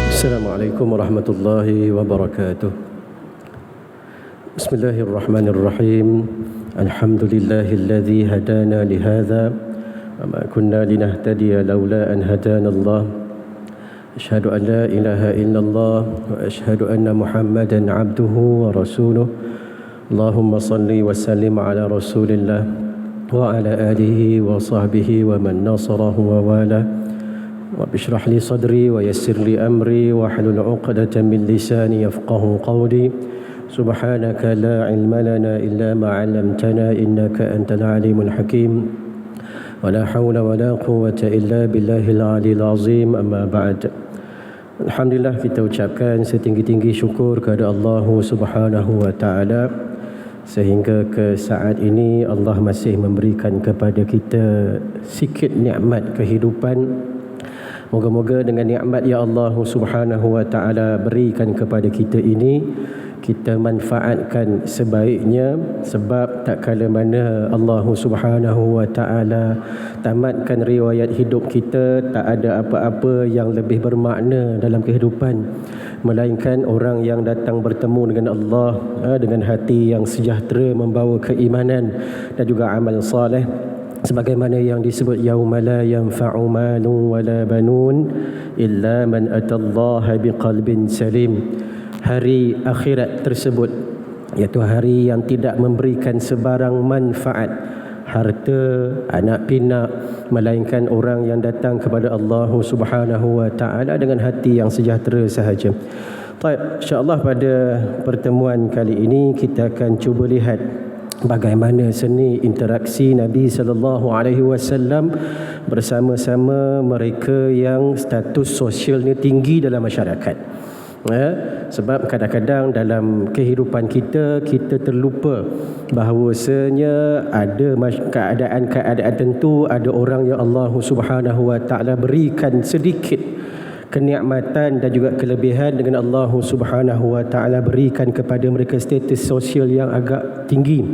Assalamualaikum warahmatullahi wabarakatuh. Bismillahirrahmanirrahim. Alhamdulillahilladzi hadana lihadza wa ma kunna linahtadiya laula an hadana Allah. Asyhadu an la ilaha illallah wa asyhadu anna Muhammadan abduhu wa rasuluh. Allahumma salli wa sallim ala Rasulillah wa ala alihi wa sahbihi wa man nasarahu wa wala. Rabbi shrah li sadri wa yassir li amri wa hlul 'uqdatam min lisani yafqahu qawli. Subhanaka la ilma lana illa ma 'allamtana innaka antal alimul hakim. Wa la hawla wa la quwwata illa billahil 'aliyyil 'azim. Amma ba'd. Alhamdulillah, kita ucapkan setinggi-tinggi syukur kepada Allah Subhanahu wa taala sehingga ke saat ini Allah masih memberikan kepada kita sikit nikmat kehidupan. Moga-moga dengan nikmat ya Allah Subhanahu wa taala berikan kepada kita ini, kita manfaatkan sebaiknya, sebab tak kala mana Allah Subhanahu wa taala tamatkan riwayat hidup kita, tak ada apa-apa yang lebih bermakna dalam kehidupan melainkan orang yang datang bertemu dengan Allah dengan hati yang sejahtera, membawa keimanan dan juga amal soleh, sebagaimana yang disebut yauma la yanfa'u malun wala banun illa man atallaha biqalbin salim. Hari akhirat tersebut, iaitu hari yang tidak memberikan sebarang manfaat harta, anak pinak, melainkan orang yang datang kepada Allah Subhanahu wa taala dengan hati yang sejahtera sahaja. Baik, insya-Allah pada pertemuan kali ini kita akan cuba lihat bagaimana seni interaksi Nabi sallallahu alaihi wasallam bersama-sama mereka yang status sosialnya tinggi dalam masyarakat. Sebab kadang-kadang dalam kehidupan kita terlupa bahawasanya ada keadaan-keadaan tentu, ada orang yang Allah Subhanahu wa taala berikan sedikit kenikmatan dan juga kelebihan dengan Allah Subhanahu wa taala berikan kepada mereka status sosial yang agak tinggi.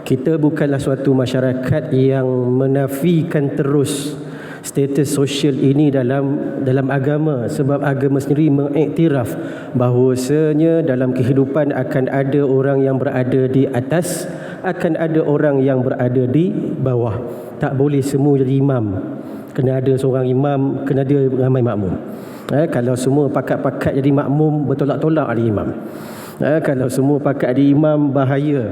Kita bukanlah suatu masyarakat yang menafikan terus status sosial ini dalam agama, sebab agama sendiri mengiktiraf bahawasanya dalam kehidupan akan ada orang yang berada di atas, akan ada orang yang berada di bawah. Tak boleh semua jadi imam. Kena ada seorang imam, kena ada ramai makmum. Kalau semua pakat-pakat jadi makmum, bertolak-tolak ada imam. Kalau semua pakat jadi imam, bahaya.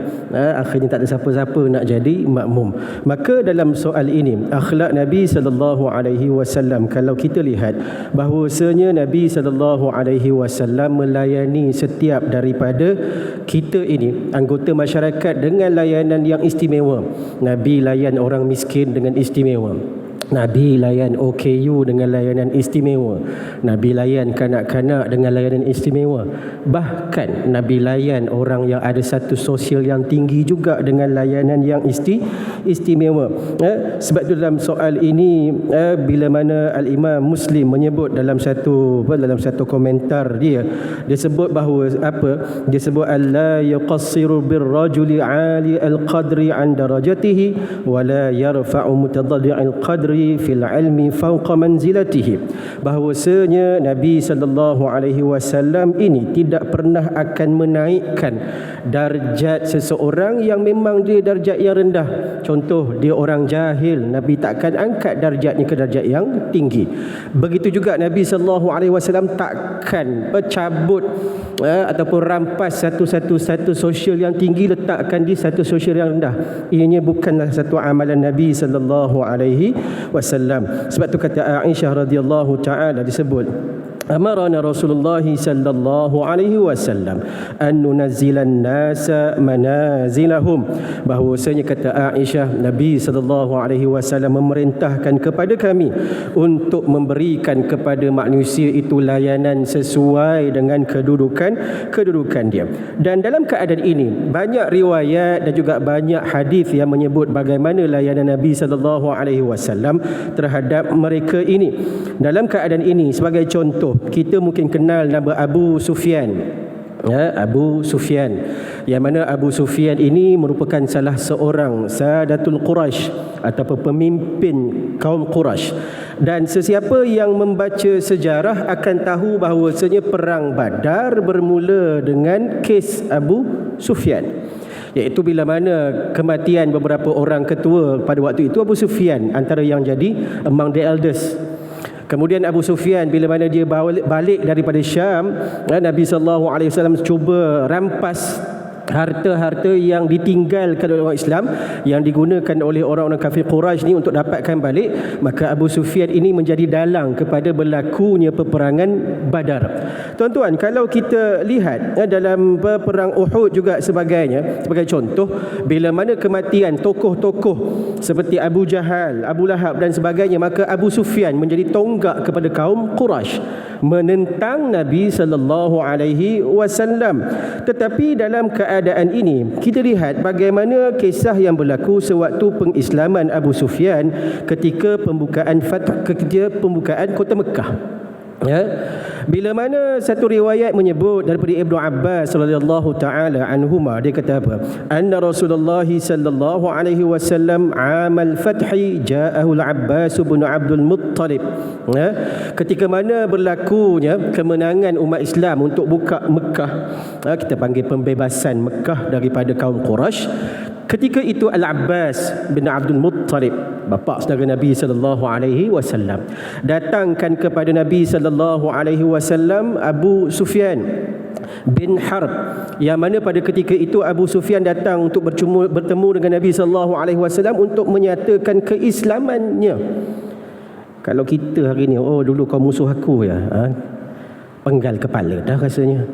Akhirnya tak ada siapa-siapa nak jadi makmum. Maka dalam soal ini, akhlak Nabi sallallahu alaihi wasallam, kalau kita lihat bahawasanya Nabi sallallahu alaihi wasallam melayani setiap daripada kita ini, anggota masyarakat, dengan layanan yang istimewa. Nabi layan orang miskin dengan istimewa. Nabi layan OKU dengan layanan istimewa. Nabi layan kanak-kanak dengan layanan istimewa. Bahkan Nabi layan orang yang ada satu sosial yang tinggi juga dengan layanan yang istimewa. Sebab itu dalam soal ini, bila mana Al-Imam Muslim menyebut dalam satu komentar dia sebut bahawa dia sebut alla yuqassiru birrajuli 'ali al-qadri 'an darajatihi wa la yarfa'u mutadalli'al qadri fil ilmi fawqa manzilatihi. Bahawasanya Nabi sallallahu alaihi wasallam ini tidak pernah akan menaikkan darjat seseorang yang memang dia darjat yang rendah. Contoh, dia orang jahil, Nabi takkan angkat darjatnya ke darjat yang tinggi. Begitu juga Nabi sallallahu alaihi wasallam takkan bercabut ataupun rampas satu sosial yang tinggi letakkan di satu sosial yang rendah. Ianya bukanlah satu amalan Nabi sallallahu alaihi wasallam. Sebab tu kata Aisyah radhiyallahu taala disebut, amarana Rasulullah sallallahu alaihi wasallam an nunazzilan nasa manazilahum. Bahawasanya kata Aisyah, Nabi sallallahu alaihi wasallam memerintahkan kepada kami untuk memberikan kepada manusia itu layanan sesuai dengan kedudukan dia. Dan dalam keadaan ini banyak riwayat dan juga banyak hadis yang menyebut bagaimana layanan Nabi sallallahu alaihi wasallam terhadap mereka ini. Dalam keadaan ini, sebagai contoh, kita mungkin kenal nama Abu Sufyan. Abu Sufyan, yang mana Abu Sufyan ini merupakan salah seorang Sadatul Quraisy atau pemimpin kaum Quraisy, dan sesiapa yang membaca sejarah akan tahu bahawasanya perang Badar bermula dengan kes Abu Sufyan, iaitu bila mana kematian beberapa orang ketua pada waktu itu. Abu Sufyan antara yang jadi among the elders. Kemudian Abu Sufyan bila mana dia balik daripada Syam, Nabi SAW cuba rampas harta-harta yang ditinggalkan oleh orang Islam, yang digunakan oleh orang-orang kafir Quraisy ni untuk dapatkan balik. Maka Abu Sufyan ini menjadi dalang kepada berlakunya peperangan Badar. Tuan-tuan, kalau kita lihat dalam perang Uhud juga sebagainya, sebagai contoh, bila mana kematian tokoh-tokoh seperti Abu Jahal, Abu Lahab dan sebagainya, maka Abu Sufyan menjadi tonggak kepada kaum Quraisy menentang Nabi sallallahu alaihi wasallam. Tetapi dalam keadaan ini kita lihat bagaimana kisah yang berlaku sewaktu pengislaman Abu Sufyan ketika pembukaan kota Mekah. Bila mana satu riwayat menyebut daripada Ibnu Abbas radhiyallahu taala anhuma, dia kata apa? Anna Rasulullah sallallahu alaihi wasallam amal fathi ja'ahu al-Abbas bin Abdul Muttalib. Ketika mana berlakunya kemenangan umat Islam untuk buka Mekah, kita panggil pembebasan Mekah daripada kaum Quraisy. Ketika itu Al-Abbas bin Abdul Muttalib, bapa saudara Nabi sallallahu alaihi wasallam, datangkan kepada Nabi sallallahu alaihi wasallam Abu Sufyan bin Harb, yang mana pada ketika itu Abu Sufyan datang untuk bertemu dengan Nabi sallallahu alaihi wasallam untuk menyatakan keislamannya. Kalau kita hari ni, oh dulu kau musuh aku ya, penggal kepala dah rasanya.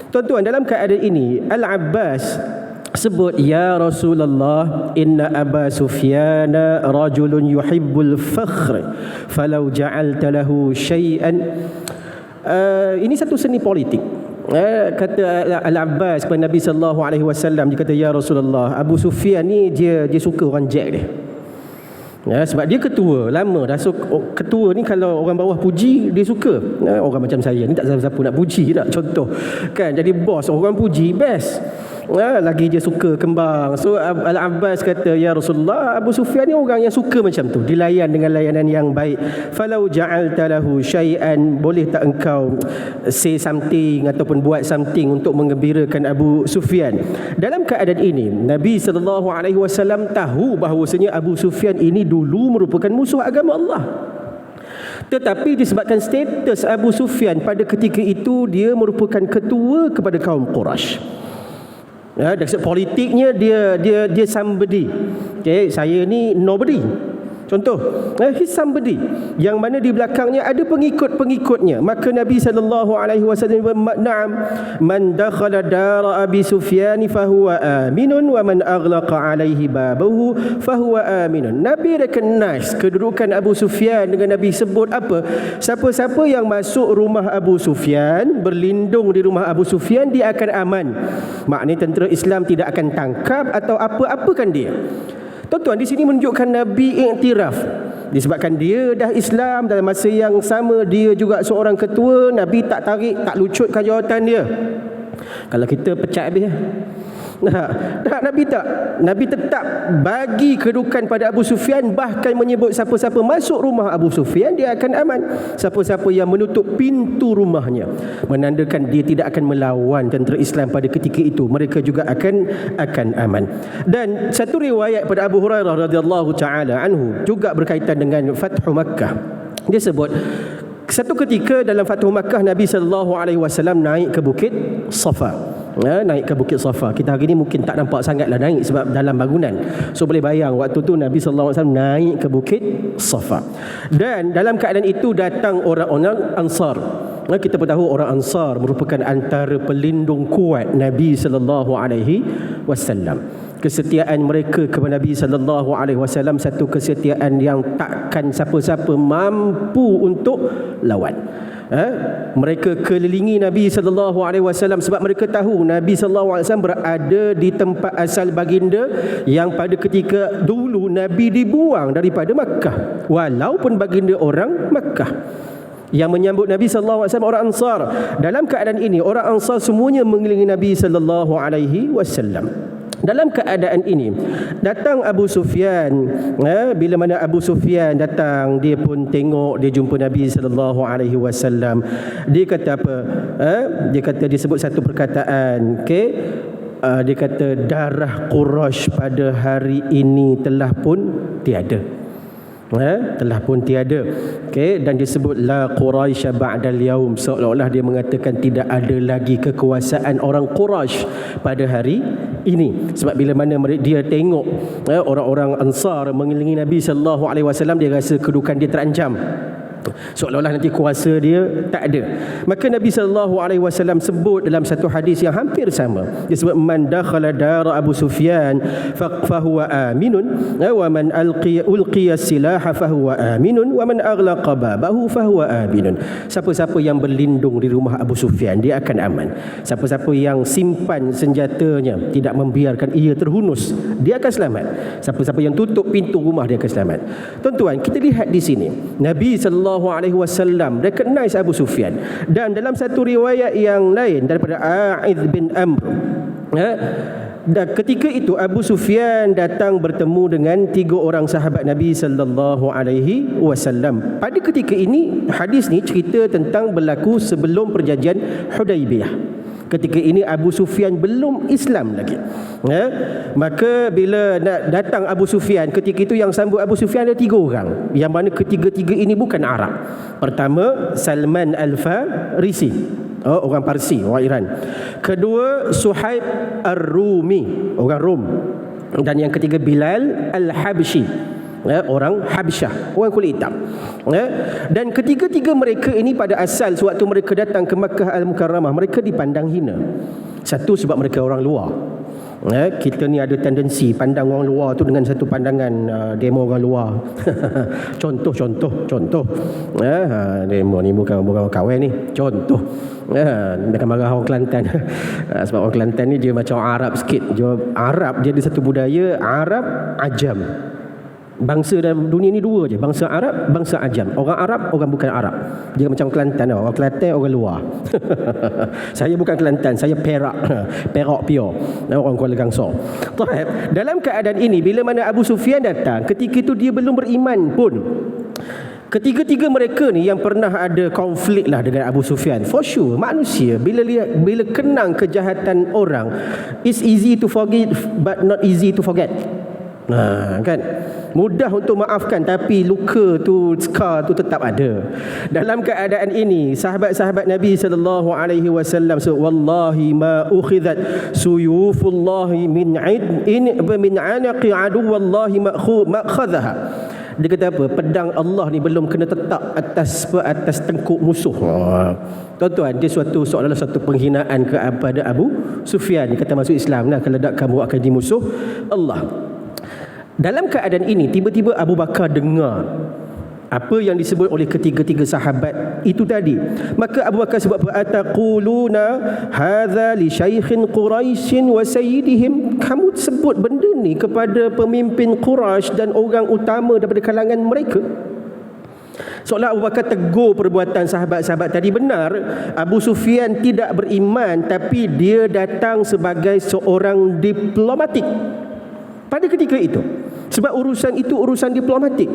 Tuan-tuan, dalam keadaan ini Al-Abbas sebut, ya Rasulullah, inna Aba Sufyana rajulun yuhibbul fakhr falau ja'alta lahu syai'an. Ini satu seni politik. Kata Al-Abbas kepada Nabi sallallahu alaihi wasallam, dia kata, ya Rasulullah, Abu Sufyan ni dia suka orang jack dia. Sebab dia ketua lama dah. So ketua ni kalau orang bawah puji dia suka. Orang macam saya ni tak siapa nak puji tak, contoh kan. Jadi bos orang puji best, lagi dia suka kembang. So Al-Abbas kata, ya Rasulullah, Abu Sufyan ni orang yang suka macam tu, dilayan dengan layanan yang baik. Falau ja'alta lahu syai'an, boleh tak engkau say something ataupun buat something untuk menggembirakan Abu Sufyan. Dalam keadaan ini Nabi SAW tahu bahawasanya Abu Sufyan ini dulu merupakan musuh agama Allah. Tetapi disebabkan status Abu Sufyan pada ketika itu, dia merupakan ketua kepada kaum Quraisy. Dari segi politiknya dia somebody. Okay, saya ni nobody. Contoh, he's somebody yang mana di belakangnya ada pengikut-pengikutnya. Maka Nabi SAW na'am, man dakhala dara Abi Sufyan fahuwa aminun wa man aghlaqa alaihi babahu fahuwa aminun. Nabi recognize kedudukan Abu Sufyan dengan Nabi sebut apa? Siapa-siapa yang masuk rumah Abu Sufyan, berlindung di rumah Abu Sufyan, dia akan aman. Maknanya tentera Islam tidak akan tangkap atau apa-apakan dia. Tuan-tuan, di sini menunjukkan Nabi iktiraf. Disebabkan dia dah Islam, dalam masa yang sama dia juga seorang ketua, Nabi tak tarik, tak lucutkan jawatan dia. Kalau kita pecat habis Nabi tak. Nabi tetap bagi kedudukan pada Abu Sufyan, bahkan menyebut siapa-siapa masuk rumah Abu Sufyan dia akan aman. Siapa-siapa yang menutup pintu rumahnya, menandakan dia tidak akan melawan tentera Islam pada ketika itu, mereka juga akan aman. Dan satu riwayat pada Abu Hurairah radhiyallahu taala anhu juga berkaitan dengan Fathu Makkah. Dia sebut, satu ketika dalam Fathu Makkah Nabi SAW naik ke Bukit Safa. Naik ke Bukit Safa. Kita hari ni mungkin tak nampak sangatlah naik sebab dalam bangunan. So boleh bayang waktu tu Nabi SAW naik ke Bukit Safa. Dan dalam keadaan itu datang orang-orang Ansar. Kita pun tahu orang Ansar merupakan antara pelindung kuat Nabi SAW. Kesetiaan mereka kepada Nabi SAW satu kesetiaan yang takkan siapa-siapa mampu untuk lawan. Mereka kelilingi Nabi SAW sebab mereka tahu Nabi SAW berada di tempat asal baginda yang pada ketika dulu Nabi dibuang daripada Makkah, walaupun baginda orang Makkah. yang menyambut Nabi sallallahu alaihi wasallam orang Ansar. Dalam keadaan ini orang Ansar semuanya mengelilingi Nabi sallallahu alaihi wasallam. Dalam keadaan ini datang Abu Sufyan. Bila mana Abu Sufyan datang, dia pun tengok, dia jumpa Nabi sallallahu alaihi wasallam. Dia kata apa? Dia kata, dia sebut satu perkataan, okey. Dia kata darah Quraisy pada hari ini telah pun tiada. Telah pun tiada. Okey, dan disebut la Quraisy ba'dal yaum, seolah-olah dia mengatakan tidak ada lagi kekuasaan orang Quraisy pada hari ini. Sebab bila mana dia tengok orang-orang Ansar mengelilingi Nabi sallallahu alaihi wasallam, dia rasa kedudukan dia terancam, seolah-olah nanti kuasa dia tak ada. Maka Nabi sallallahu alaihi wasallam sebut dalam satu hadis yang hampir sama. Dia sebut man dakhala dar Abu Sufyan fa huwa aminun wa man ulqiya silaha fa huwa aminun wa man aghlaqa babahu fa huwa aminun. Siapa-siapa yang berlindung di rumah Abu Sufyan, dia akan aman. Siapa-siapa yang simpan senjatanya, tidak membiarkan ia terhunus, dia akan selamat. Siapa-siapa yang tutup pintu rumah, dia akan selamat. Tuan-tuan, kita lihat di sini Nabi sallallahu alaihi wasallam recognize Abu Sufyan. Dan dalam satu riwayat yang lain daripada A'idh bin Amr, dan ketika itu Abu Sufyan datang bertemu dengan 3 orang sahabat Nabi sallallahu alaihi wasallam. Pada ketika ini, hadis ni cerita tentang berlaku sebelum perjanjian Hudaibiyah. Ketika ini Abu Sufyan belum Islam lagi. Maka bila datang Abu Sufyan, ketika itu yang sambut Abu Sufyan ada 3 orang, yang mana ketiga-tiga ini bukan Arab. Pertama, Salman Al-Farisi, orang Parsi, orang Iran. Kedua, Suhaib Ar-Rumi, orang Rom. Dan yang ketiga, Bilal Al-Habsyi, orang Habsyah, orang kulit hitam. Dan ketiga-tiga mereka ini pada asal sewaktu mereka datang ke Makkah Al-Mukarramah, mereka dipandang hina. Satu, sebab mereka orang luar. Kita ni ada tendensi pandang orang luar tu dengan satu pandangan demo orang luar. Contoh demo ni bukan orang kawan ni. Contoh mereka marah orang Kelantan. Sebab orang Kelantan ni dia macam Arab sikit. Arab dia ada satu budaya Arab Ajam. Bangsa dalam dunia ni 2 je, bangsa Arab, bangsa Ajam. Orang Arab, orang bukan Arab. Dia macam Kelantan, orang Kelantan, orang luar. Saya bukan Kelantan, saya Perak. Perak pure, orang Kuala Gangsar. Dalam keadaan ini, bila mana Abu Sufyan datang, ketika itu dia belum beriman pun. Ketiga-tiga mereka ni yang pernah ada konflik lah dengan Abu Sufyan. For sure, manusia bila kenang kejahatan orang, it's easy to forgive but not easy to forget. Kan? Mudah untuk maafkan, tapi luka tu, scar tu tetap ada. Dalam keadaan ini, sahabat-sahabat Nabi sallallahu alaihi wasallam, wallahi ma ukhidat suyufullahi min anaqi aduwallahi ma'khadhaha. Dia kata apa? Pedang Allah ni belum kena tetap atas tengkuk musuh. Tuan-tuan, dia seolah-olah satu penghinaan kepada Abu Sufyan. Dia kata masuk Islam lah, kalau tak kamu akan dimusuh Allah. Dalam keadaan ini, tiba-tiba Abu Bakar dengar apa yang disebut oleh ketiga-tiga sahabat itu tadi. Maka Abu Bakar sebut, ataquluna hadza li syaikhin Quraisyin wa sayyidihim. Kamu sebut benda ni kepada pemimpin Quraisy dan orang utama daripada kalangan mereka. Seolah Abu Bakar tegur perbuatan sahabat-sahabat tadi. Benar, Abu Sufyan tidak beriman, tapi dia datang sebagai seorang diplomatik pada ketika itu. Sebab urusan itu urusan diplomatik.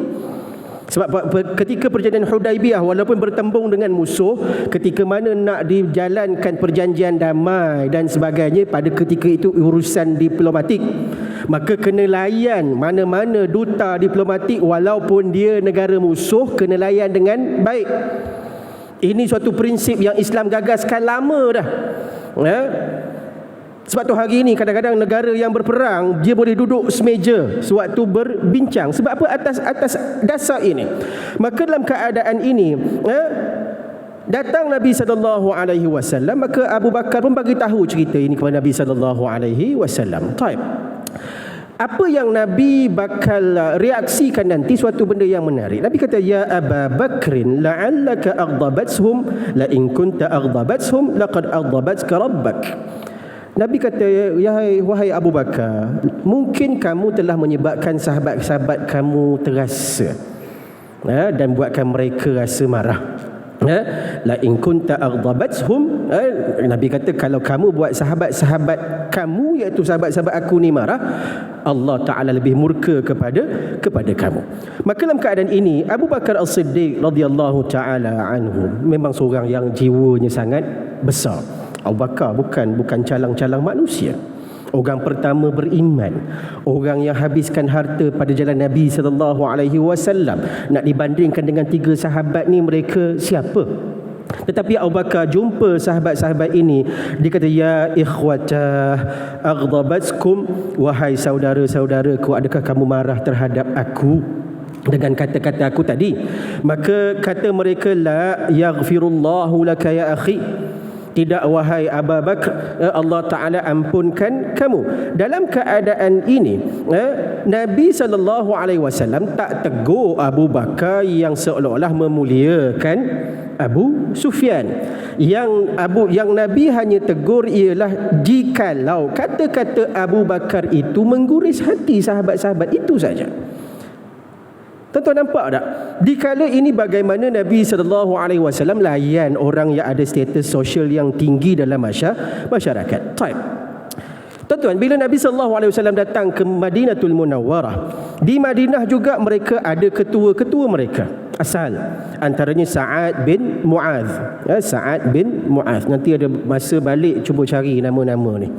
Sebab ketika perjanjian Hudaibiyah, walaupun bertembung dengan musuh, ketika mana nak dijalankan perjanjian damai dan sebagainya, pada ketika itu urusan diplomatik. Maka kena layan mana-mana duta diplomatik, walaupun dia negara musuh, kena layan dengan baik. Ini suatu prinsip yang Islam gagaskan lama dah. Sebab tu hari ini kadang-kadang negara yang berperang, dia boleh duduk semeja sewaktu berbincang. Sebab apa? Atas dasar ini. Maka dalam keadaan ini, datang Nabi sallallahu alaihi wasallam, maka Abu Bakar pun bagi tahu cerita ini kepada Nabi sallallahu alaihi wasallam. Baik. Apa yang Nabi bakal reaksikan nanti, suatu benda yang menarik. Nabi kata, ya Aba Bakrin la'allaka aghdabatuhum la in kunta aghdabatuhum laqad aghdabatuka rabbak. Nabi kata, wahai Abu Bakar, mungkin kamu telah menyebabkan sahabat-sahabat kamu terasa dan buatkan mereka rasa marah. La in kunta aghdabatuhum, Nabi kata kalau kamu buat sahabat-sahabat kamu, iaitu sahabat-sahabat aku ni marah, Allah Ta'ala lebih murka kepada kamu. Maka dalam keadaan ini Abu Bakar As-Siddiq radhiyallahu ta'ala anhu memang seorang yang jiwanya sangat besar. Abu Bakar bukan calang-calang manusia. Orang pertama beriman, orang yang habiskan harta pada jalan Nabi sallallahu alaihi wasallam. Nak dibandingkan dengan 3 sahabat ni, mereka siapa? Tetapi Abu Bakar jumpa sahabat-sahabat ini, dia kata, ya ikhwatah aghdabatkum, wahai saudara-saudaraku, adakah kamu marah terhadap aku dengan kata-kata aku tadi? Maka kata mereka, la yaghfirullahu laka ya akhi, tidak wahai Abu Bakar, Allah Ta'ala ampunkan kamu. Dalam keadaan ini Nabi SAW tak tegur Abu Bakar yang seolah-olah memuliakan Abu Sufyan. Yang Nabi hanya tegur ialah jikalau kata-kata Abu Bakar itu mengguris hati sahabat-sahabat, itu saja. Tuan-tuan nampak tak? Dikala ini bagaimana Nabi SAW layan orang yang ada status sosial yang tinggi dalam masyarakat. Tuan-tuan, bila Nabi SAW datang ke Madinatul Munawwarah, di Madinah juga mereka ada ketua-ketua mereka asal. Antaranya Sa'ad bin Mu'adh. Sa'ad bin Mu'adh. Nanti ada masa balik cuba cari nama-nama ni.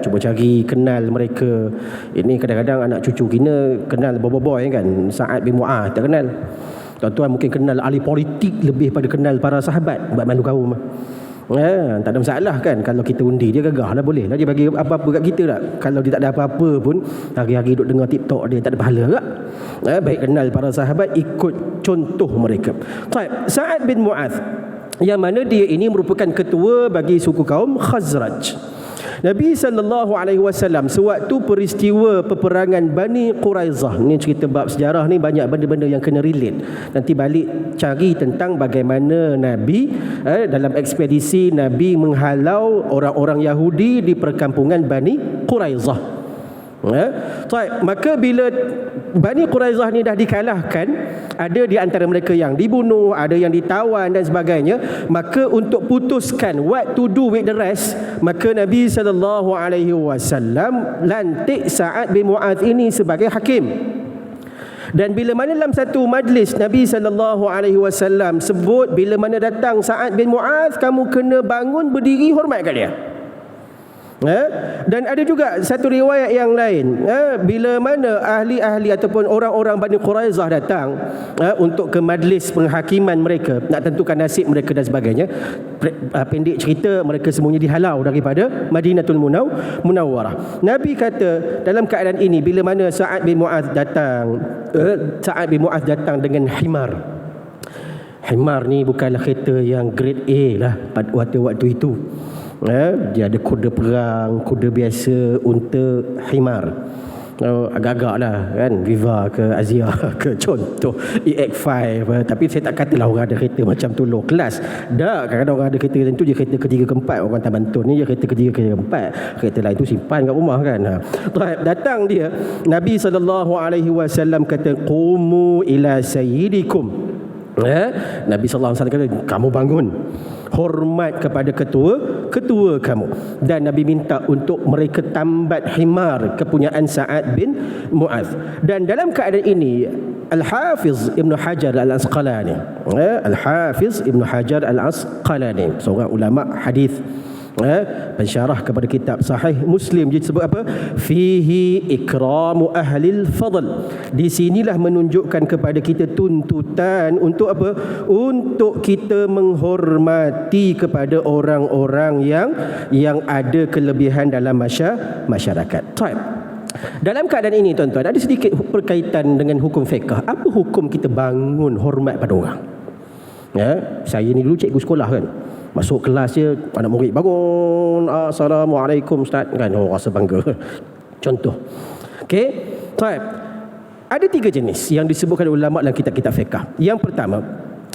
Cuba cari, kenal mereka. Ini kadang-kadang anak cucu kita kenal boy kan. Sa'ad bin Mu'adh tak kenal. Tuan-tuan mungkin kenal ahli politik lebih pada kenal para sahabat. Buat malu kaum. Tak ada masalah kan. Kalau kita undi dia gagah lah, boleh lah dia bagi apa-apa kat kita tak. Kalau dia tak ada apa-apa pun, hari-hari duduk dengar TikTok dia, tak ada pahala tak. Baik kenal para sahabat, ikut contoh mereka. Sa'ad bin Mu'adh, yang mana dia ini merupakan ketua bagi suku kaum Khazraj. Nabi SAW sewaktu peristiwa peperangan Bani Quraizah, ni cerita bab sejarah ni banyak benda-benda yang kena relate. Nanti balik cari tentang bagaimana Nabi dalam ekspedisi Nabi menghalau orang-orang Yahudi di perkampungan Bani Quraizah. Maka bila Bani Quraizah ni dah dikalahkan, ada di antara mereka yang dibunuh, ada yang ditawan dan sebagainya. Maka untuk putuskan what to do with the rest, maka Nabi SAW lantik Sa'ad bin Mu'adh ini sebagai hakim. Dan bila mana dalam satu majlis Nabi SAW sebut, bila mana datang Sa'ad bin Mu'adh, kamu kena bangun berdiri hormat kat dia. Dan ada juga satu riwayat yang lain, bila mana ahli-ahli ataupun orang-orang Bani Quraizah datang untuk ke majlis penghakiman mereka, nak tentukan nasib mereka dan sebagainya. Pendek cerita, mereka semuanya dihalau daripada Madinatul Munawwarah. Nabi kata dalam keadaan ini, bila mana Sa'ad bin Mu'adh datang dengan himar. Himar ni bukanlah kereta yang grade A lah pada waktu itu. Dia ada kuda perang, kuda biasa, unta, himar. Agak-agak lah kan, Viva ke Azia ke contoh EX5. Tapi saya tak katalah orang ada kereta macam tu low class. Kadang-kadang orang ada kereta macam tu, dia kereta ketiga keempat. Orang Taman Tun ni dia kereta ketiga keempat. Kereta lain tu simpan kat rumah kan. Datang dia, Nabi SAW kata, qumu ila sayyidikum. Nabi SAW kata, kamu bangun, hormat kepada ketua kamu. Dan Nabi minta untuk mereka tambat himar kepunyaan Sa'ad bin Mu'adh. Dan dalam keadaan ini Al-Hafiz Ibn Hajar Al-Asqalani, Al-Hafiz Ibn Hajar Al-Asqalani, seorang ulama hadis, pensyarah kepada kitab Sahih Muslim, dia sebut apa? Fihi ikramu ahlil fadl. Di sinilah menunjukkan kepada kita tuntutan untuk apa? Untuk kita menghormati kepada orang-orang yang ada kelebihan dalam masyarakat. Dalam keadaan ini tuan-tuan, ada sedikit berkaitan dengan hukum fiqh. Apa hukum kita bangun hormat pada orang? Saya ni dulu cikgu sekolah kan. Masuk kelas je, anak murid bangun, Assalamualaikum Ustaz kan, rasa bangga. Contoh. Okey. Ada 3 jenis yang disebutkan oleh ulama dalam kitab-kitab fiqh. Yang pertama,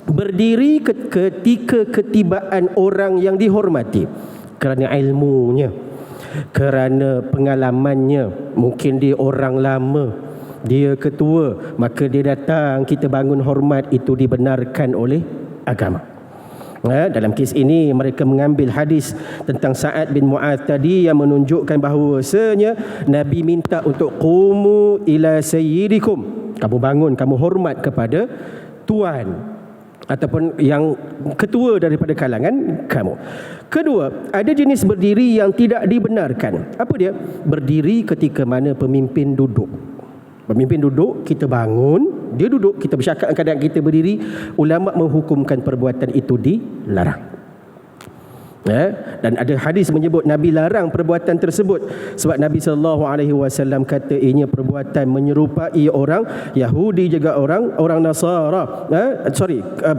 berdiri ketika ketibaan orang yang dihormati kerana ilmunya, kerana pengalamannya. Mungkin dia orang lama, dia ketua, maka dia datang, kita bangun hormat, itu dibenarkan oleh agama. Dalam kes ini mereka mengambil hadis tentang Sa'ad bin Mu'adz tadi yang menunjukkan bahawasanya Nabi minta untuk qumu ila sayyidikum, kamu bangun, kamu hormat kepada tuan ataupun yang ketua daripada kalangan kamu. Kedua, ada jenis berdiri yang tidak dibenarkan. Apa dia? Berdiri ketika mana pemimpin duduk. Pemimpin duduk, kita bangun, dia duduk, kita bercakap keadaan kita berdiri. Ulama menghukumkan perbuatan itu dilarang. Dan ada hadis menyebut Nabi larang perbuatan tersebut sebab Nabi SAW kata ianya perbuatan menyerupai orang Yahudi juga orang Nasara,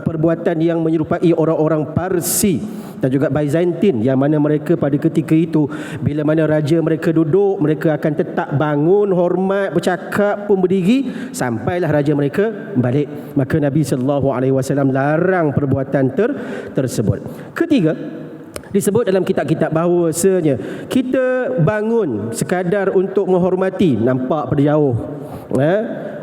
perbuatan yang menyerupai orang-orang Parsi dan juga Byzantine, yang mana mereka pada ketika itu bila mana raja mereka duduk, mereka akan tetap bangun, hormat, bercakap pun berdiri sampailah raja mereka balik. Maka Nabi SAW larang perbuatan tersebut. Ketiga, disebut dalam kitab-kitab bahawasanya kita bangun sekadar untuk menghormati, nampak pada jauh,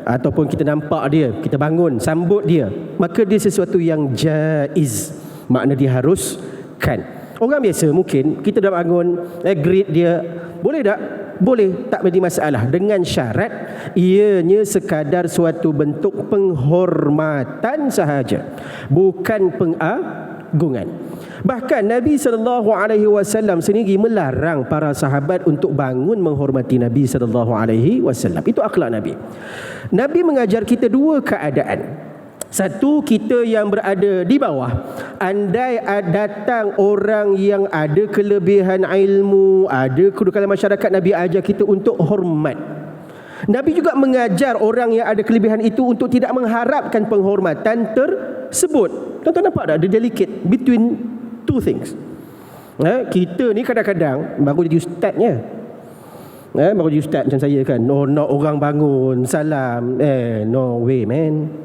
ataupun kita nampak dia, kita bangun sambut dia, maka dia sesuatu yang jaiz, makna diharuskan. Orang biasa mungkin kita dah bangun, greet dia, boleh tak? Boleh, tak menjadi masalah, dengan syarat ianya sekadar suatu bentuk penghormatan sahaja, bukan pengagungan. Bahkan Nabi SAW sendiri melarang para sahabat untuk bangun menghormati Nabi SAW. Itu akhlak Nabi. Nabi mengajar kita dua keadaan. Satu, kita yang berada di bawah, andai datang orang yang ada kelebihan ilmu, ada kedudukan masyarakat, Nabi ajar kita untuk hormat. Nabi juga mengajar orang yang ada kelebihan itu untuk tidak mengharapkan penghormatan tersebut. Tuan-tuan nampak tak? The delicate between two things. Kita ni kadang-kadang baru jadi ustaznya, baru jadi ustaz macam saya kan, nak orang bangun salam, no way man.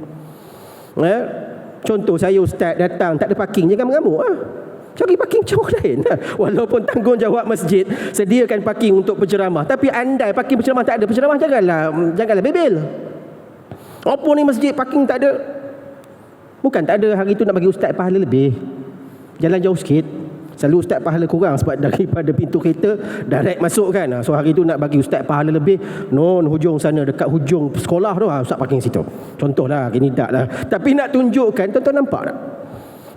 Contoh saya ustaz datang tak ada parking, jangan mengamuk cari parking macam orang lain. Walaupun tanggungjawab masjid sediakan parking untuk penceramah, tapi andai parking penceramah tak ada, penceramah janganlah bebel. Apa ni masjid parking tak ada? Bukan tak ada, hari tu nak bagi ustaz pahala lebih, jalan jauh sikit. Selalu ustaz pahala kurang sebab daripada pintu kereta direct masuk kan. So hari tu nak bagi ustaz pahala lebih, hujung sana, dekat hujung sekolah tu ustaz parking situ. Contohlah, ini tak lah. Tapi nak tunjukkan, tuan-tuan nampak tak?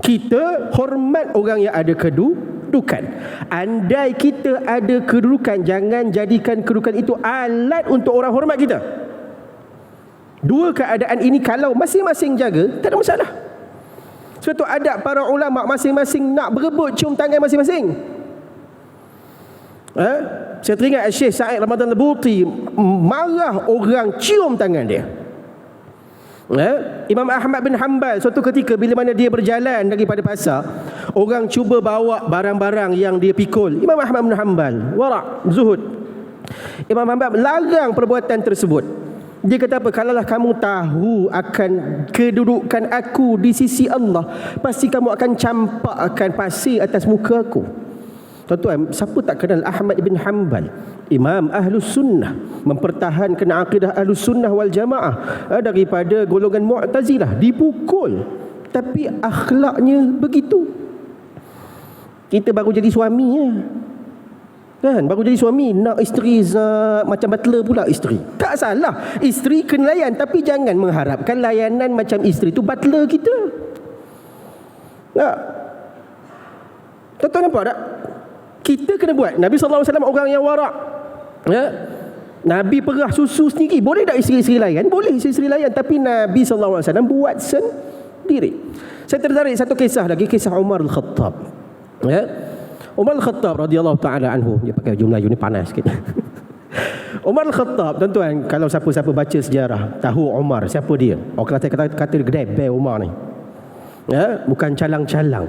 Kita hormat orang yang ada kedudukan. Andai kita ada kedudukan, jangan jadikan kedudukan itu alat untuk orang hormat kita. Dua keadaan ini kalau masing-masing jaga, tak ada masalah. Suatu adab para ulama, masing-masing nak berebut cium tangan masing-masing. Saya teringat Syekh Sa'id Ramadan Al-Buti marah orang cium tangan dia. Imam Ahmad bin Hanbal suatu ketika bila mana dia berjalan daripada pasar, orang cuba bawa barang-barang yang dia pikul. Imam Ahmad bin Hanbal wara' zuhud, Imam Hanbal larang perbuatan tersebut. Dia kata apa? Kalaulah kamu tahu akan kedudukan aku di sisi Allah, pasti kamu akan campakkan pasir atas muka aku. Tuan-tuan, siapa tak kenal Ahmad bin Hanbal, Imam Ahlus Sunnah, mempertahankan akidah Ahlus Sunnah wal Jamaah daripada golongan Mu'tazilah, dipukul, tapi akhlaknya begitu. Kita baru jadi suami kan, baru jadi suami nak isteri macam butler pula isteri. Tak salah, isteri kena layan, tapi jangan mengharapkan layanan macam isteri tu butler kita. Tak? Tuan-tuan nampak tak? Kita kena buat. Nabi SAW orang yang warak. Nabi perah susu sendiri. Boleh tak isteri-isteri layan? Boleh isteri-isteri layan, tapi Nabi SAW buat sendiri. Saya tertarik satu kisah lagi, kisah Umar Al-Khattab. Umar Al-Khattab radhiyallahu ta'ala anhu. Dia pakai jumlah ni panas sikit. Umar Al-Khattab, tuan-tuan, kalau siapa-siapa baca sejarah tahu Umar, siapa dia? Orang kata gedebel Umar ni. Bukan calang-calang.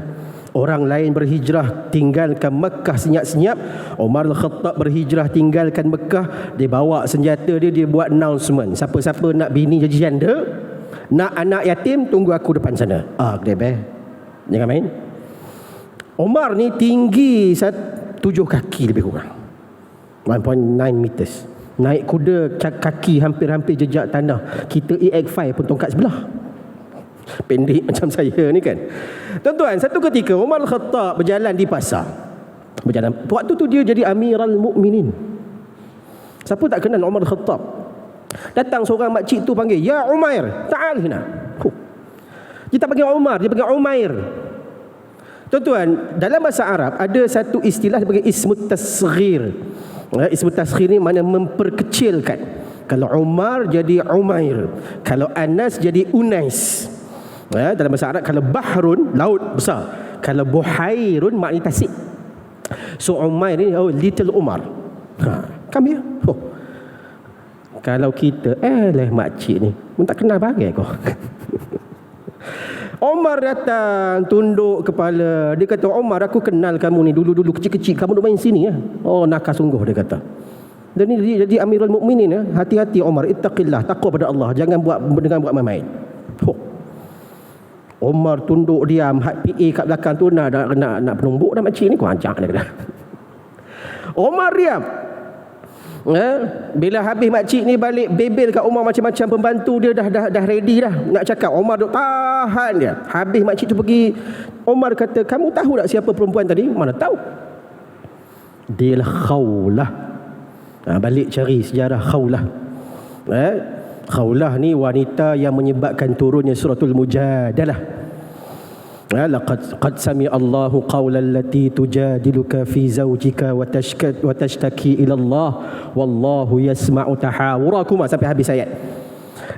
Orang lain berhijrah tinggalkan Mekah senyap-senyap, Umar Al-Khattab berhijrah tinggalkan Mekah. Dia bawa senjata dia buat announcement, siapa-siapa nak bini jadi janda, nak anak yatim, tunggu aku depan sana. Gedebel, jangan main. Umar ni tinggi 7 kaki lebih kurang, 1.9 meters. Naik kuda kaki hampir-hampir jejak tanah. Kita EX5 pun tongkat sebelah. Pendek macam saya ni kan. Tuan-tuan, satu ketika Umar Al-Khattab berjalan di pasar. Waktu tu dia jadi Amirul Mukminin. Siapa tak kenal Umar Al-Khattab? Datang seorang makcik tu panggil, "Ya Umair, ta'al hina." Dia tak panggil Umar, dia panggil Umair. Tuan-tuan, dalam bahasa Arab ada satu istilah sebagai ismut tasghir. Ismut tasghir ni mana memperkecilkan. Kalau Umar jadi Umair, kalau Anas jadi Unais. Dalam bahasa Arab, kalau bahrun, laut besar, kalau buhairun maknanya tasik. So Umair ni, little Umar. Come here. Kalau kita makcik ni pun tak kenal bagai kau. Umar datang, tunduk kepala. Dia kata, "Umar, aku kenal kamu ni dulu-dulu kecil-kecil, kamu duk main sini ya." Oh, nakal sungguh, dia kata. Dan ni jadi Amirul Mukminin ya. Hati-hati Umar, ittaqillah, takut pada Allah, jangan buat main-main. Umar tunduk diam, PA kat belakang tu nak penumbuk dah makcik ni, kau ancak dia kata. Umar diam. Bila habis makcik ni balik bebel kat Umar macam-macam, pembantu dia dah ready dah nak cakap. Umar duk tahan dia. Habis makcik tu pergi, Umar kata, "Kamu tahu tak siapa perempuan tadi?" "Mana tahu." "Dia lah Khawlah." Balik cari sejarah Khawlah. Khawlah ni wanita yang menyebabkan turunnya suratul Mujadalah. Qad sami Allahu qawlan lati tujadiluka fi zawjika wa tashtaki ila Allah wallahu yasma'u tahawurakuma, sampai habis ayat.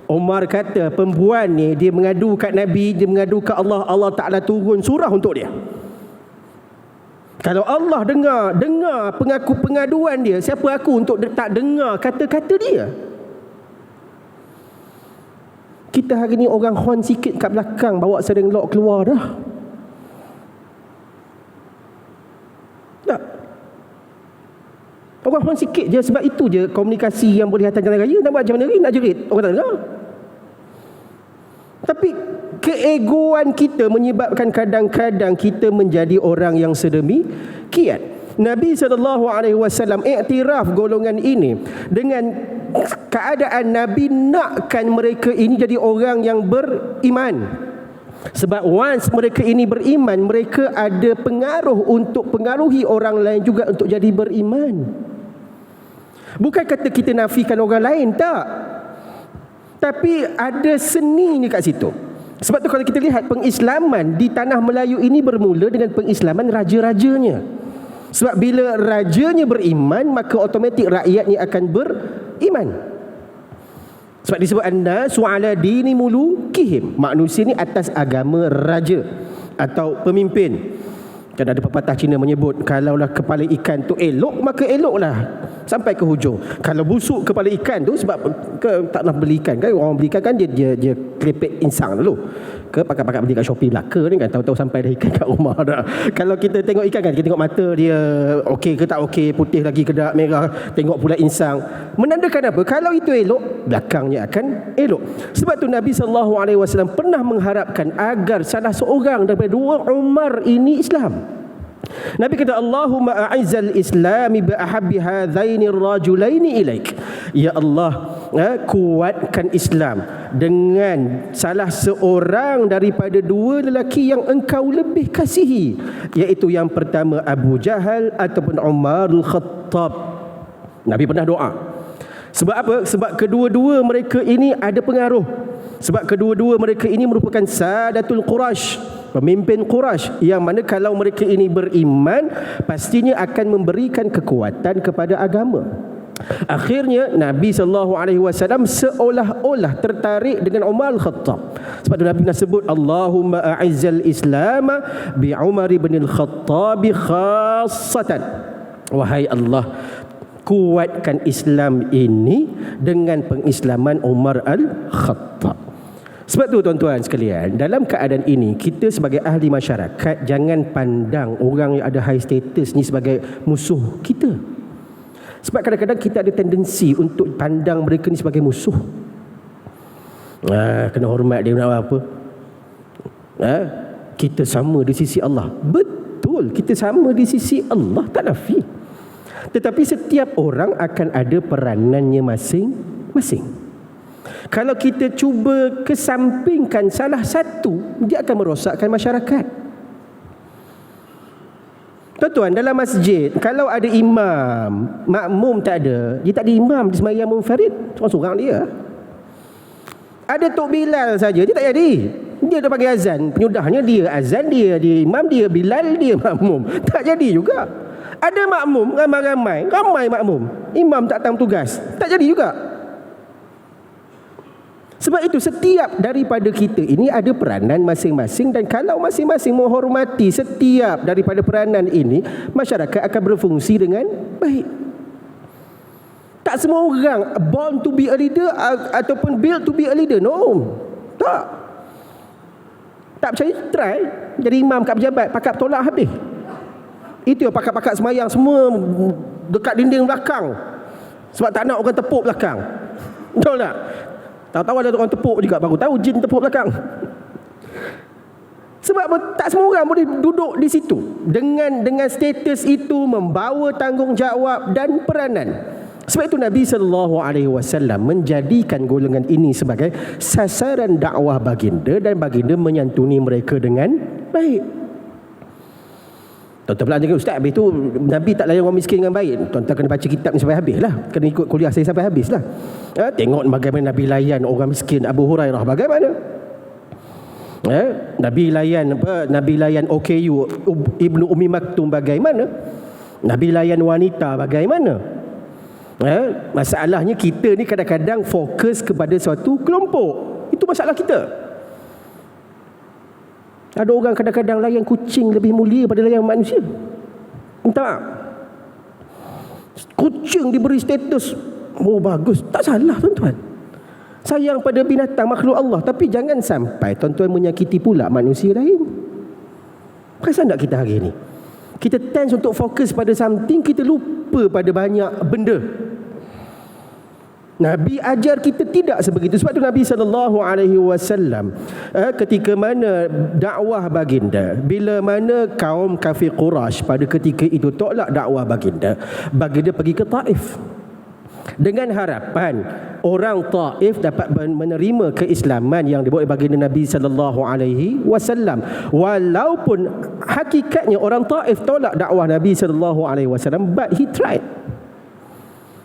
Umar kata perempuan ni dia mengadu kat Nabi, dia mengadu kat Allah, Allah Ta'ala turun surah untuk dia. Kalau Allah dengar pengaduan dia, siapa aku untuk tak dengar kata-kata dia? Kita hari ni orang horn sikit kat belakang, bawa sering lock keluar dah. Tak. Orang horn sikit je, sebab itu je komunikasi yang boleh hantar jalan raya. Nak buat macam mana lagi? Nak jerit, orang tak dengar. Tapi keegoan kita menyebabkan kadang-kadang kita menjadi orang yang sedemikian. Nabi SAW iktiraf golongan ini dengan keadaan Nabi nakkan mereka ini jadi orang yang beriman. Sebab once mereka ini beriman, mereka ada pengaruh untuk pengaruhi orang lain juga untuk jadi beriman. Bukan kata kita nafikan orang lain, tak. Tapi ada seninya kat situ. Sebab tu kalau kita lihat pengislaman di tanah Melayu ini bermula dengan pengislaman raja-rajanya. Sebab bila rajanya beriman, maka automatik rakyatnya akan beriman. Sebab disebut annasu ala dini mulukihim, manusia ni atas agama raja atau pemimpin. Kan ada pepatah Cina menyebut, kalaulah kepala ikan tu elok, maka eloklah sampai ke hujung. Kalau busuk kepala ikan tu, sebab tak nak beli ikan kan, orang beli ikan kan dia klepek insang dulu. Ke pakat-pakat beli kat Shopee belaka ni kan, tahu-tahu sampai dah ikan kat rumah dah. Kalau kita tengok ikan kan, kita tengok mata dia okey ke tak okey, putih lagi ke tak, merah, tengok pula insang. Menandakan apa? Kalau itu elok, belakangnya akan elok. Sebab tu Nabi SAW pernah mengharapkan agar salah seorang daripada dua Umar ini Islam. Nabi kata, Allahumma a'izzal islami bi ahabbi hadzaini rajulaini ilaik. Ya Allah, kuatkan Islam dengan salah seorang daripada dua lelaki yang engkau lebih kasihi, iaitu yang pertama Abu Jahal ataupun Umar Al-Khattab. Nabi pernah doa. Sebab apa? Sebab kedua-dua mereka ini ada pengaruh. Sebab kedua-dua mereka ini merupakan Sadatul Quraisy, pemimpin Quraisy, yang mana kalau mereka ini beriman, pastinya akan memberikan kekuatan kepada agama. Akhirnya Nabi SAW seolah-olah tertarik dengan Umar Al-Khattab. Sebab tu Nabi nak sebut, Allahumma a'izzal Islam bi Umar ibn Al-Khattab khassatan. Wahai Allah, kuatkan Islam ini dengan pengislaman Umar Al-Khattab. Sebab tu tuan-tuan sekalian, dalam keadaan ini kita sebagai ahli masyarakat jangan pandang orang yang ada high status ni sebagai musuh kita. Sebab kadang-kadang kita ada tendensi untuk pandang mereka ni sebagai musuh. Kena hormat dia, nak apa? Kita sama di sisi Allah. Betul, kita sama di sisi Allah, tak nafi. Tetapi setiap orang akan ada peranannya masing-masing. Kalau kita cuba kesampingkan salah satu, dia akan merosakkan masyarakat. Tuan-tuan, dalam masjid kalau ada imam, makmum tak ada, dia tak ada imam, dia sembahyang munfarid, seorang-seorang dia. Ada Tok Bilal saja, dia tak jadi. Dia dah panggil azan, penyudahnya dia azan, dia imam, dia Bilal, dia makmum. Tak jadi juga. Ada makmum, ramai makmum, imam tak datang tugas, tak jadi juga. Sebab itu setiap daripada kita ini ada peranan masing-masing, dan kalau masing-masing menghormati setiap daripada peranan ini, masyarakat akan berfungsi dengan baik. Tak semua orang born to be a leader ataupun built to be a leader. No. Tak percaya, try jadi imam kat pejabat, pakat tolak habis. Itu yang pakat-pakat semayang semua dekat dinding belakang, sebab tak nak orang tepuk belakang. Betul tak? Tahu-tahu ada orang tepuk juga, baru tahu jin tepuk belakang. Sebab tak semua orang boleh duduk di situ dengan status itu, membawa tanggungjawab dan peranan. Sebab itu Nabi SAW menjadikan golongan ini sebagai sasaran dakwah baginda, dan baginda menyantuni mereka dengan baik. Tuan-tuan pula cakap, Ustaz, habis tu Nabi tak layan orang miskin dengan baik. Tuan-tuan kena baca kitab ni sampai habis lah, kena ikut kuliah saya sampai habis lah. Tengok bagaimana Nabi layan orang miskin. Abu Hurairah bagaimana? Nabi layan OKU Ibnu Umi Maktum bagaimana? Nabi layan wanita bagaimana? Masalahnya kita ni kadang-kadang fokus kepada suatu kelompok. Itu masalah kita. Ada orang kadang-kadang layan kucing lebih mulia pada layan manusia. Minta maaf. Kucing diberi status, oh bagus, tak salah tuan-tuan. Sayang pada binatang makhluk Allah, tapi jangan sampai tuan-tuan menyakiti pula manusia lain. Perasan tak kita hari ini? Kita tense untuk fokus pada something, kita lupa pada banyak benda. Nabi ajar kita tidak sebegitu. Sebab tu Nabi SAW ketika mana dakwah baginda, bila mana kaum kafir Quraisy pada ketika itu tolak dakwah baginda, baginda pergi ke Taif dengan harapan orang Taif dapat menerima keislaman yang dibawa baginda Nabi SAW. Walaupun hakikatnya orang Taif tolak dakwah Nabi SAW, but he tried.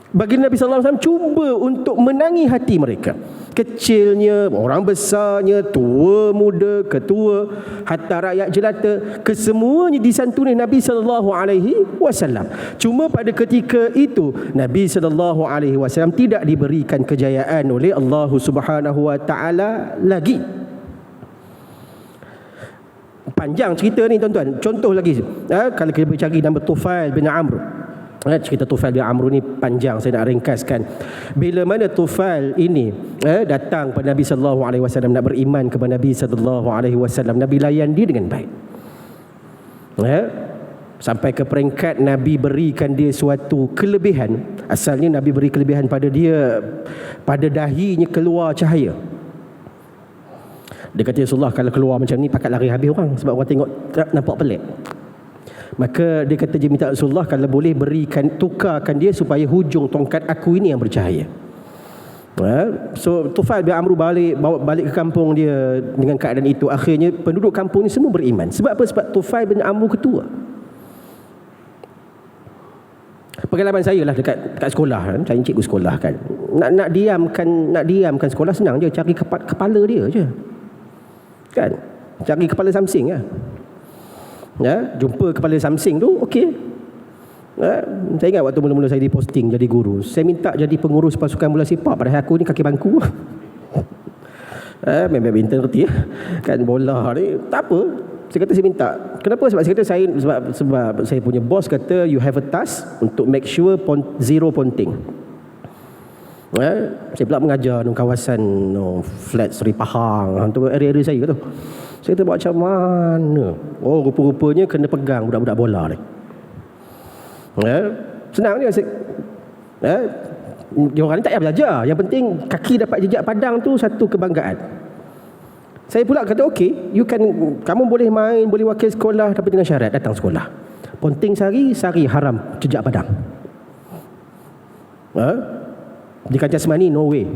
Baginda Nabi SAW cuba untuk menangi hati mereka, kecilnya, orang besarnya, tua, muda, ketua, hatta rakyat jelata, kesemuanya disantuni Nabi SAW. Cuma pada ketika itu Nabi SAW tidak diberikan kejayaan oleh Allah Subhanahu Wa Taala lagi. Panjang cerita ni tuan-tuan. Contoh lagi, kalau kita cari nama Tufail bin Amr. Cerita Tufail bin Amr ni panjang, saya nak ringkaskan. Bila mana Tufail ini datang kepada Nabi SAW, nak beriman kepada Nabi SAW, Nabi layan dia dengan baik. Sampai ke peringkat Nabi berikan dia suatu kelebihan. Asalnya Nabi beri kelebihan pada dia, pada dahinya keluar cahaya. Dia kata, Rasulullah, kalau keluar macam ni pakat lari habis orang, sebab orang tengok nampak pelik. Maka dia kata, dia minta Rasulullah kalau boleh tukarkan dia supaya hujung tongkat aku ini yang bercahaya. So Tufail bin Amr balik ke kampung dia dengan keadaan itu. Akhirnya penduduk kampung ni semua beriman. Sebab apa? Sebab Tufail bin Amr ketua. Pengalaman saya lah dekat sekolah kan, saya cikgu sekolah kan. Nak diamkan sekolah senang je, cari kepala dia je. Kan? Cari kepala Samsing lah. Jumpa kepala Samsing tu, okey. Saya ingat waktu mula-mula saya diposting jadi guru, saya minta jadi pengurus pasukan bola sepak, padahal aku ni kaki bangku. Main badminton reti kan, bola ni tak apa. Saya kata saya minta. Kenapa? Sebab saya kata sebab saya punya bos kata you have a task untuk make sure zero ponting. Saya pula mengajar di kawasan flat Seri Pahang, untuk area-area saya tu. Saya kata buat macam mana? Oh, rupa-rupanya kena pegang budak-budak bola ni. Senang dia. Dia orang ni tak payah belajar. Yang penting kaki dapat jejak padang tu satu kebanggaan. Saya pula kata okey, kamu boleh main, boleh wakil sekolah, tapi dengan syarat datang sekolah. Ponting sari haram jejak padang. Di kancah semani no way.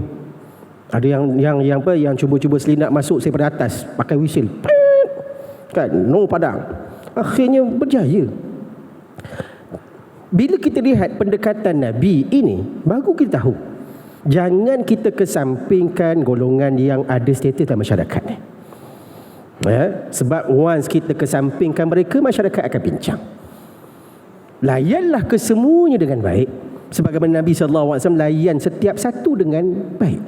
Ada yang cuba-cuba selinap masuk daripada atas pakai wisil. Kan, no padang. Akhirnya berjaya. Bila kita lihat pendekatan Nabi ini, baru kita tahu jangan kita kesampingkan golongan yang ada status dalam masyarakat ni. Sebab once kita kesampingkan mereka, masyarakat akan bincang. Layanlah kesemuanya dengan baik, sebagaimana Nabi SAW layan setiap satu dengan baik.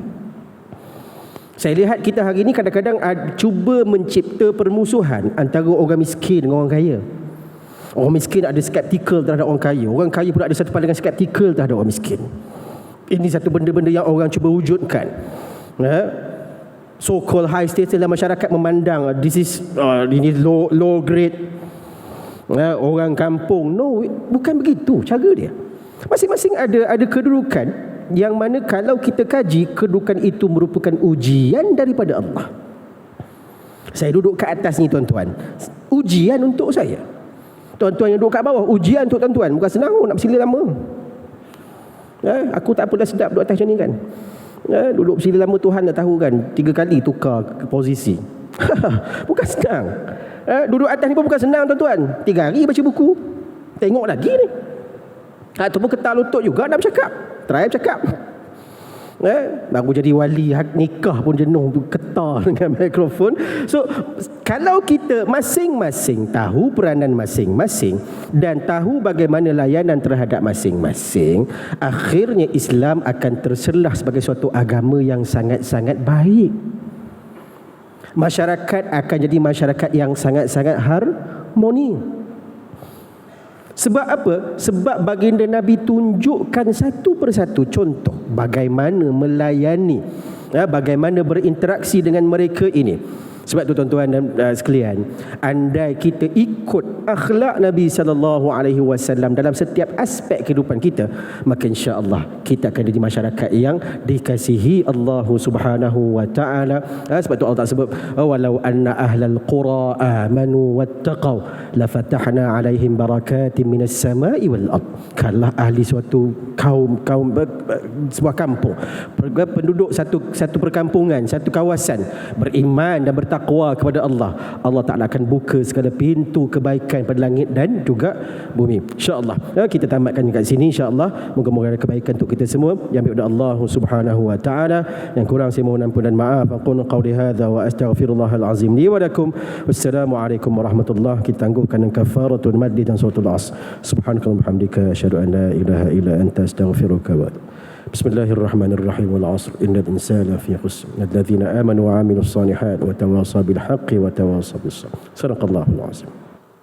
Saya lihat kita hari ini kadang-kadang cuba mencipta permusuhan antara orang miskin dengan orang kaya. Orang miskin ada skeptikal terhadap orang kaya, orang kaya pula ada satu pandangan skeptikal terhadap orang miskin. Ini satu benda-benda yang orang cuba wujudkan. So-called high status dalam masyarakat memandang ini low grade, orang kampung. No, bukan begitu cara dia. Masing-masing ada kedudukan yang mana kalau kita kaji, kedudukan itu merupakan ujian daripada Allah. Saya duduk kat atas ni tuan-tuan, ujian untuk saya. Tuan-tuan yang duduk kat bawah, ujian untuk tuan-tuan. Bukan senang nak bersila lama. Aku tak apalah sedap duduk atas macam ni kan. Duduk bersila lama Tuhan dah tahu kan, 3 kali tukar posisi. Bukan senang. Duduk atas ni pun bukan senang tuan-tuan. 3 hari baca buku, tengok lagi ni. Ataupun ketar lutut juga nak bercakap. Try bercakap. Baru jadi wali nikah pun jenuh ketar dengan mikrofon. So kalau kita masing-masing tahu peranan masing-masing dan tahu bagaimana layanan terhadap masing-masing, akhirnya Islam akan terselah sebagai suatu agama yang sangat-sangat baik. Masyarakat akan jadi masyarakat yang sangat-sangat harmoni. Sebab apa? Sebab baginda Nabi tunjukkan satu persatu contoh bagaimana melayani, bagaimana berinteraksi dengan mereka ini. Sebab tu tuan-tuan dan sekalian, andai kita ikut akhlak Nabi SAW dalam setiap aspek kehidupan kita, maka insya-Allah kita akan jadi masyarakat yang dikasihi Allah Subhanahu wa taala. Sebab tu Allah tak sebut walau anna ahlal qura amanu wattaqau lafatahna alaihim barakatin minas samai wal ard. Kalau ahli suatu kaum sebuah kampung, penduduk satu perkampungan, satu kawasan beriman dan bertakwa kepada Allah, Allah Ta'ala akan buka segala pintu kebaikan pada langit dan juga bumi. InsyaAllah kita tamatkan kat sini. InsyaAllah moga-moga ada kebaikan untuk kita semua yang daripada Allah Subhanahu wa ta'ala. Yang kurang saya mohon ampun dan maaf. Aqulu qawli hadza wa astaghfirullahal azim li wa lakum. Wassalamualaikum warahmatullahi. Kita tangguhkan kafaratul maddi dan suratul as. Subhanakallahumma hamdika asyhadu an la ilaha illa anta astaghfiruka wa atubu. Bismillahirrahmanirrahim. Wal 'asr innal insana fi khusr. Alladzina amanu wa 'amilus solihat wa tawassaw bil haqqi wa tawassaw bis sabr. Sadaqallahul azim.